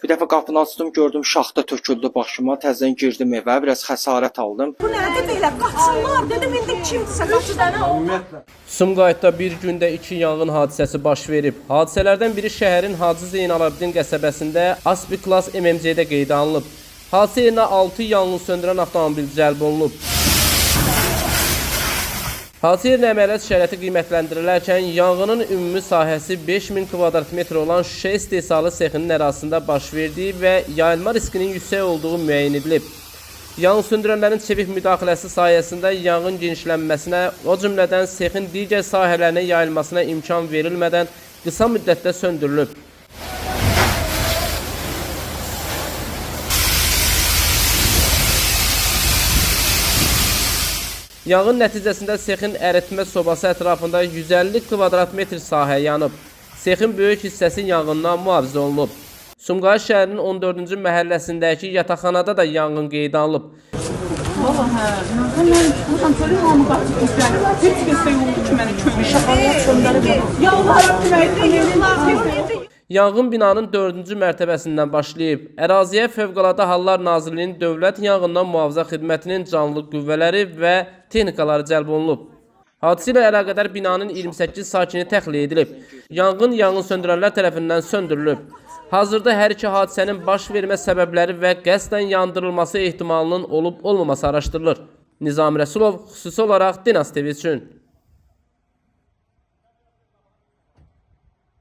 Bir dəfə qapını açdım, gördüm şaxta töküldü başıma. Təzədən girdim evə, biraz xəsarət aldım. Bu nədir belə? Qaçsınlar. Dedim indi kimdirsə qaçsınlar. Sumqayıtda bir gündə 2 yanğın hadisəsi baş verib. Hadisələrdən biri şəhərin Hacı Zeynalabdin qəsəbəsində Aspi Class MMC-də qeydə alınıb. Hadisə yerinə 6 yanğın söndürən avtomobil cəlb olunub. Hadisə yerinə əməliyyat şəraiti qiymətləndirilərkən yanğının ümumi sahəsi 5000 kvadrat metr olan şüşə istehsalı sexinin ərazisində baş verdiyi və yayılma riskinin yüksək olduğu müəyyən edilib. Yanğın söndürənlərin çevik müdaxiləsi sayəsində yanğın genişlənməsinə, o cümlədən sexin digər sahələrinə yayılmasına imkan verilmədən qısa müddətdə söndürülüb. Yanğın nəticəsində sexin əritmə sobası ətrafında 150 kvadrat metr sahə yanıb. Sexin böyük hissəsi yanğından mühafizə olunub. Sumqayıt şəhərinin 14-cü məhəlləsindəki yataqxanada da yanğın qeydə alınıb. Valla hə, buradan çölün hamı qaçıb. Heç kəsə yoxdur ki, mənə kömür şaxanlar söndürüb. Yalvarım köməkdir. Yanğın binanın 4-cü mərtəbəsindən başlayıb. Əraziyə Fövqəladə Hallar Nazirliyinin Dövlət Yanğından Mühafizə Xidmətinin canlı qüvvələri və texnikaları cəlb olunub. Hadisə ilə əlaqədar binanın 28 sakini təxliyə edilib. Yanğın söndürənlər tərəfindən söndürülüb. Hazırda hər iki hadisənin baş vermə səbəbləri və qəsdən yandırılması ehtimalının olub-olmaması araşdırılır. Nizami Rəsulov, xüsusi olaraq Dinas TV üçün.